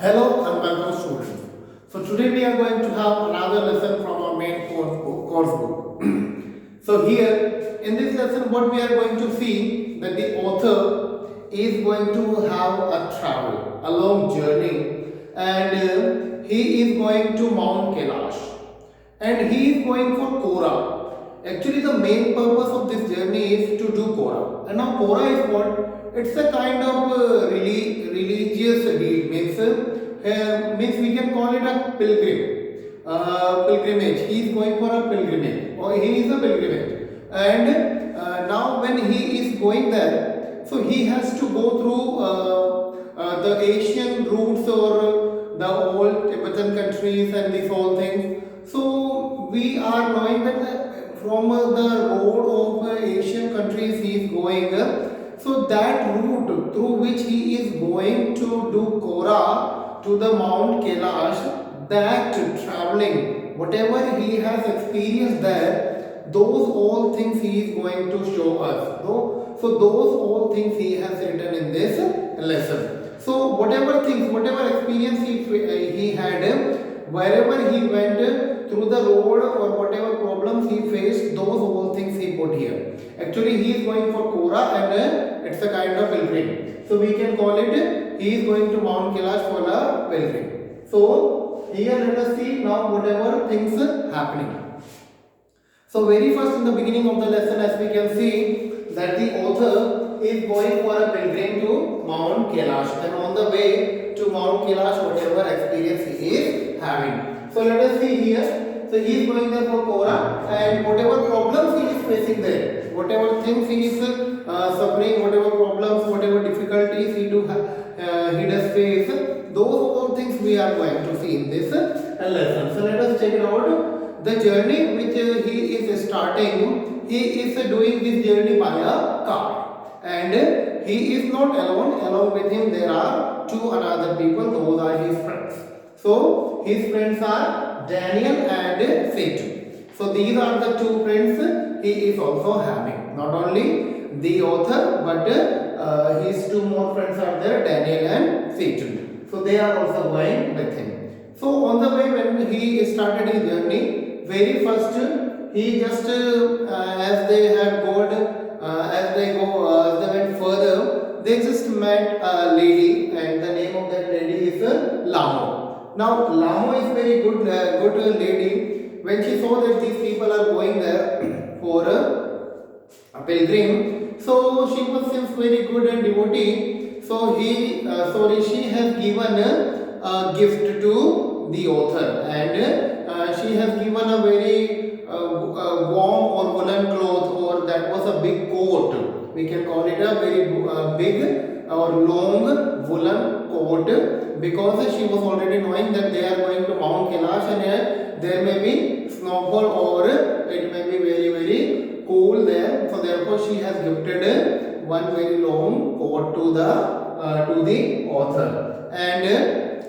Hello and welcome students. So today we are going to have another lesson from our main course book. So here in this lesson what we are going to see that the author is going to have a travel, a long journey, and he is going to Mount Kailash and he is going for Kora. Actually, the main purpose of this journey is to do Kora. And now Kora is what? It's a kind of religious deed. Means we can call it a pilgrimage. He is going for a pilgrimage, or he is a pilgrimage. And now when he is going there, so he has to go through the Asian routes or the old Tibetan countries and these all things. So we are knowing that from the road of Asian countries he is going. So that route through which he is going to do Kora to the Mount Kailash, that traveling, whatever he has experienced there, those all things he is going to show us. So those all things he has written in this lesson. So whatever things, whatever experience he had, wherever he went through the road or whatever problems he faced, those all things he put here. Actually, he is going for Kora and it's a kind of pilgrim. So we can call it, he is going to Mount Kailash for a pilgrim. So here let us see now whatever things happening. So very first in the beginning of the lesson, as we can see that the author is going for a pilgrim to Mount Kailash, and on the way to Mount Kailash whatever experience he is having. So let us see here. So he is going there for Kora, and whatever problems he is facing there, whatever things he is suffering, whatever problems, whatever difficulties he does face, those all things we are going to see in this lesson. So let us check it out. The journey which he is starting, he is doing this journey by a car, and he is not alone. Along with him there are two another people, those are his friends. So his friends are Daniel and Satan. So these are the two friends he is also having. Not only the author, but his two more friends are there, Daniel and Satan. So they are also going with him. So on the way when he started his journey, very first he just as they had gone as they went further, they just met a lady, and the name of that lady is Lamo. Now Lamo is very good lady. When she saw that these people are going there for a pilgrim, so she was seems very good and devotee. So she has given a gift to the author, and she has given a very warm or woolen cloth, or that was a big coat. We can call it a very big or long woolen coat, because she was already knowing that they are going to Mount Kailash, and there may be snowfall or it may be very cool there. So therefore she has gifted one very long coat to the author, and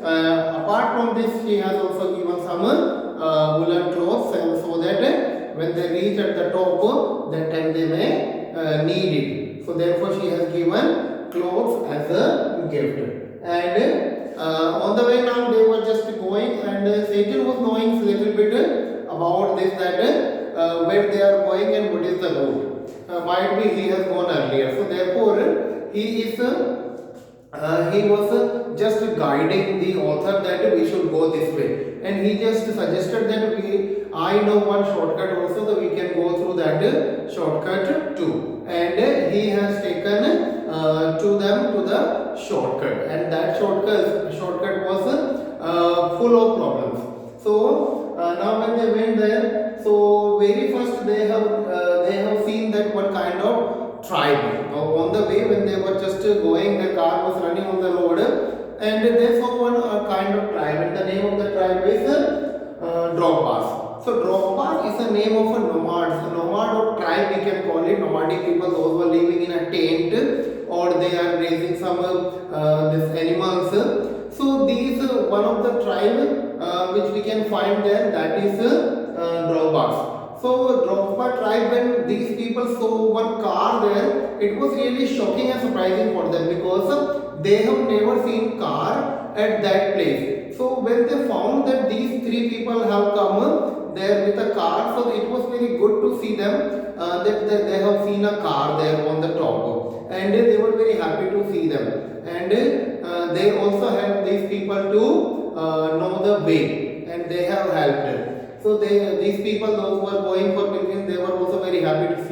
apart from this she has also given some woolen clothes, and so that when they reach at the top, that time they may need it. So therefore she has given clothes as a gift. And on the way now they were just going, and Satan was knowing a little bit about this, that where they are going and what is the route. Might be he has gone earlier. So therefore he was just guiding the author that we should go this way, and he just suggested that I know one shortcut also, that we can go through that shortcut too, and he has taken to them to the shortcut, and that shortcut was full of problems. So now when they went there, so very first they have seen that what kind of tribe. On the way when they were just going, the car was running on the road, and they saw one kind of tribe, and the name of the tribe is Drogpas. So Drogpas is the name of a nomad. So nomad or tribe we can call it. Nomadic people, those who are living in a tent, or they are raising some these animals. So these one of the tribe which we can find there, that is Drogpas. So Drogpa tribe, when these people saw one car there, it was really shocking and surprising for them, because they have never seen car at that place. So when they found that these three people have come there with a car, so it was very good to see them that they have seen a car there on the top, and they were very happy to see them, and they also helped these people to know the way, and they have helped. So these people, those who were going for pilgrim, they were also very happy to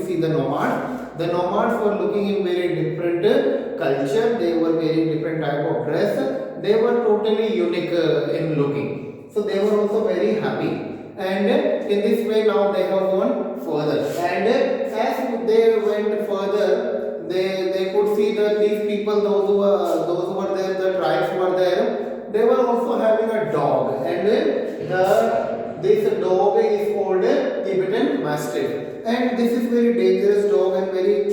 see the nomads. The nomads were looking in very different culture. They were wearing different type of dress. They were totally unique in looking. So they were also very happy. And in this way now they have gone further. And as they went further, they could see that these people, those who were there, the tribes were there. They were also having a dog, and this dog is called Tibetan Mastiff, and this is very dangerous dog and very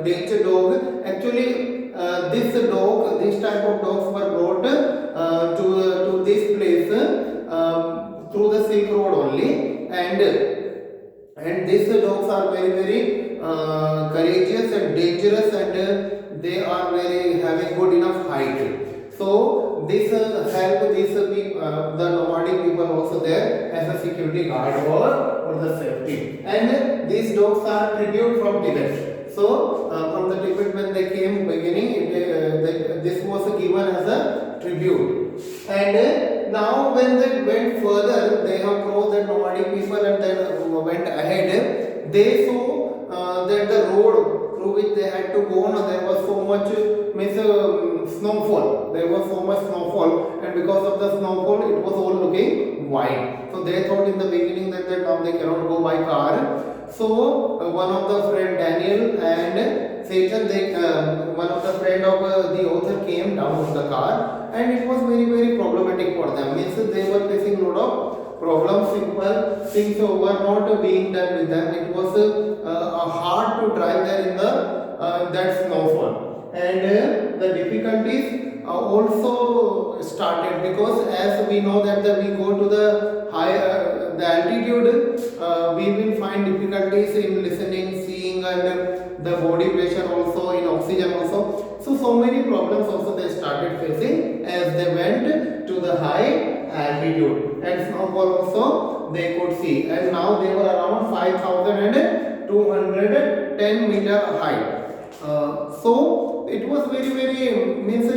danger dog. Actually, this type of dogs were brought to this place through the Silk Road only, and these dogs are very courageous and dangerous, and they are very having good enough height. So this help these people, the nomadic people also there as a security guard for the safety. And these dogs are tribute from Tibet. So from the Tibet when they came beginning, this was given as a tribute. And now when they went further, they have crossed the nomadic people and then went ahead. They saw that the road through which they had to go, there was so much snowfall. There was so much snowfall, and because of the snowfall, it was all looking white. So they thought in the beginning that now they cannot go by car. So one of the friend Daniel and Satan, one of the friend of the author came down from the car, and it was very problematic for them. Means they were facing a lot of problems. Simple things were not being done with them. It was hard to drive there in the that snowfall, and the difficulties also started, because as we know that we go to the high the altitude, we will find difficulties in listening, seeing, and the body pressure also, in oxygen also. So many problems also they started facing as they went to the high altitude, and snowfall also they could see, and now they were around 5,210 meter high. So it was very means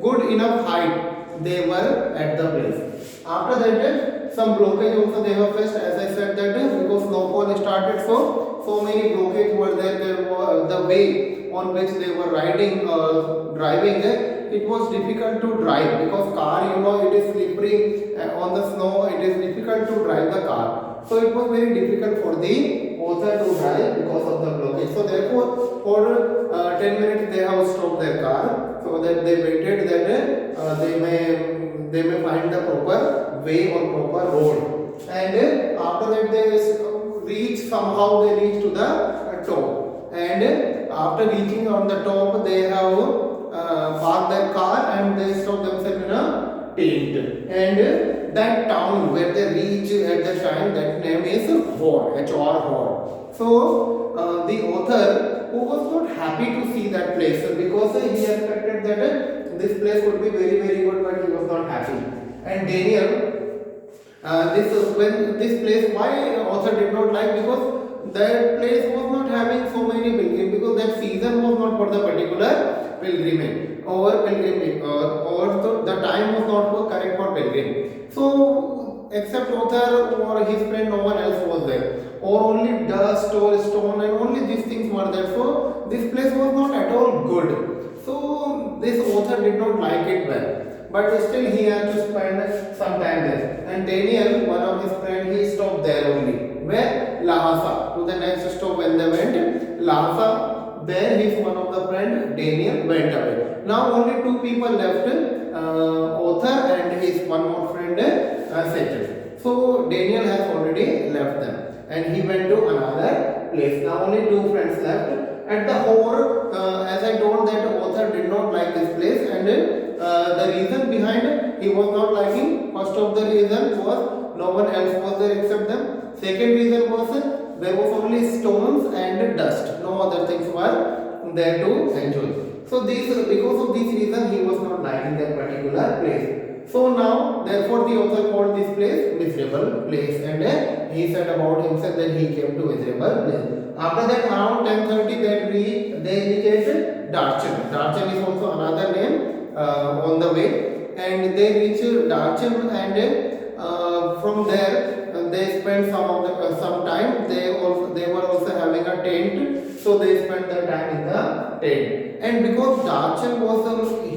good enough height they were at the place. After that, some blockage also they have faced, as I said that because snowfall started, so many blockage were there. There were the way on which they were riding driving. It was difficult to drive because car, it is slippery on the snow. It is difficult to drive the car. So it was very difficult for the author to drive because of the blockage. So therefore, for 10 minutes they have stopped their car, so that they waited that they may find the proper way or proper road. And after that somehow they reach to the top. And after reaching on the top, they have parked their car and they stop themselves in a tent. And that town where they reach at the time, that name is Hor, Hor. So the author, who was not happy to see that place because he expected that this place would be very good, but he was not happy. And Daniel, this place, why author did not like, because that place was not having so many pilgrims, because that season was not for the particular pilgrimage or the time was not correct for pilgrim. So except author or his friend, no one else was there, or only dust or stone, and only these things were there. So this place was not at all good. So this author did not like it well, but still he had to spend some time there. And Daniel, one of his friends, he stopped there only. Where? Lhasa. To the next stop when they went, Lhasa, there his one of the friend, Daniel, went away. Now only two people left, author and his one more friend, Satan. So Daniel has already left them, and he went to another place. Now only two friends left. At the Hor, as I told, that author did not like this place, and the reason behind it, he was not liking. First of the reason was no one else was there except them. Second reason was there was only stones and dust. No other things were there to enjoy. So this, because of this reason, he was not liking that particular place. So now, therefore, the author called this place miserable place, and he said about himself that he came to miserable place. After that, around 10:30, they reached Darchen. Darchen is also another name on the way, and they reached Darchen, and from there they spent some time. They were also having a tent, so they spent their time in the tent. And because Darchen was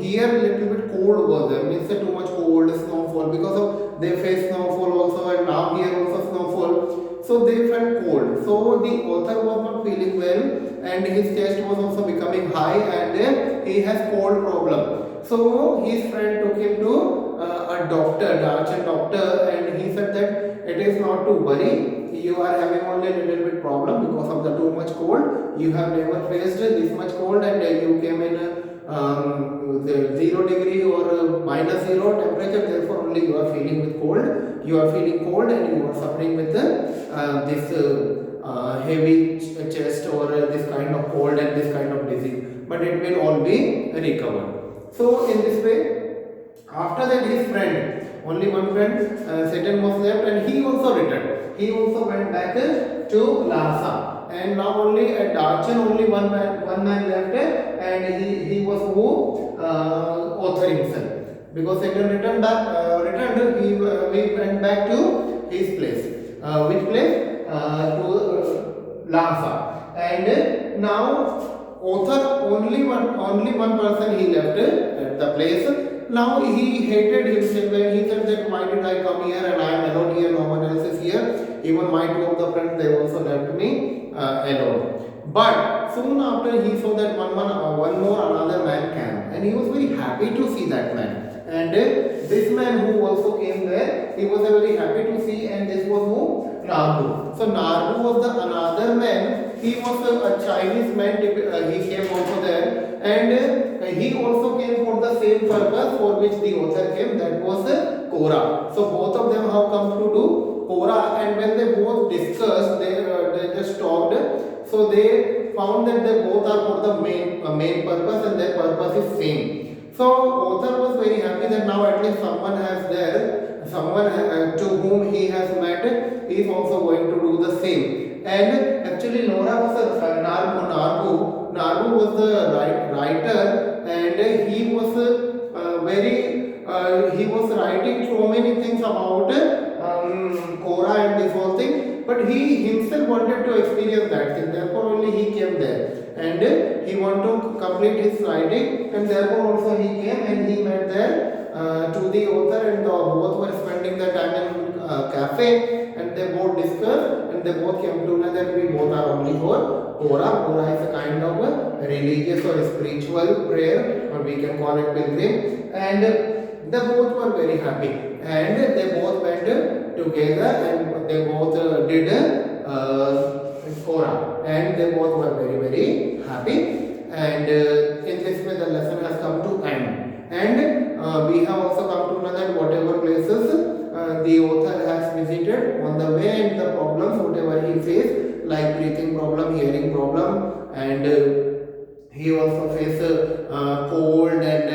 here little bit cold was there, means too much cold snowfall, because of they faced snowfall also, and now here also snowfall, so they felt cold. So the author was not feeling well, and his chest was also becoming high, and he has cold problem. So his friend took him to a doctor, Darchen doctor, and he said that it is not to worry. You are having only a little bit problem because of the too much cold. You have never faced this much cold, and you came in the 0 degree or -0 temperature. Therefore, only you are feeling with cold. You are feeling cold, and you are suffering with this heavy chest or this kind of cold and this kind of disease. But it will all be recovered. So in this way, after that, his friend, only one friend, Satan was left, and he also returned. He also went back to Lhasa, and now only at Darchen only one man left, and he was who author himself. Because Satan returned, he went back to his place. Which place? To Lhasa. And now author only one person he left at the place. Now he hated himself when he said that why did I come here and I am alone here, no one else is here. Even my two of the friends, they also left me alone. But soon after he saw that one more another man came, and he was very happy to see that man. And this man who also came there, he was very happy to see, and this was who? Narbu. So Narbu was the another man. He was a Chinese man. He came also there, and he also came for the same purpose for which the author came. That was Kora. So both of them have come to do Kora, and when they both discussed, they just talked. So they found that they both are for the main purpose, and their purpose is same. So author was very happy that now at least someone has there, someone to whom he has met is also going to do the same. And actually Nora was a Narbu was the writer, and he was he was writing so many things about Kora and this whole thing, but he himself wanted to experience that thing. Therefore only he came there, and he wanted to complete his writing, and therefore also he came and he met there to the author, and both were spending their time in cafe, and they both discussed, and they both came to know that we both are only for Kora. Kora is a kind of a religious or spiritual prayer, or we can call it pilgrim, and they both were very happy, and they both went together, and they both did Kora, and they both were very happy. And in this way the lesson has come to end, and we have also come to know that whatever places the author has visited on the way, and the problems whatever he faced, like breathing problem, hearing problem, and he also faced cold and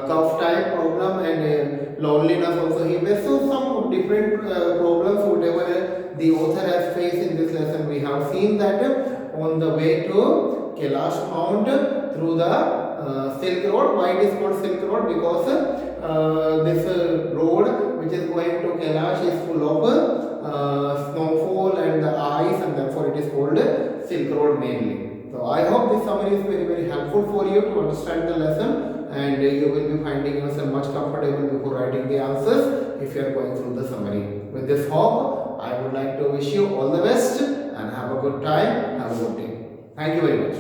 cough type problem, and loneliness also he faced. So some different problems whatever the author has faced in this lesson. We have seen that on the way to Kailash Mount through the Silk Road. Why it is called Silk Road? Because this road which is going to Kailash is full of snowfall and the ice, and therefore it is called Silk Road mainly. So I hope this summary is very helpful for you to understand the lesson, and you will be finding yourself much comfortable before writing the answers if you are going through the summary. With this hope, I would like to wish you all the best and have a good time, have a good day. Thank you very much.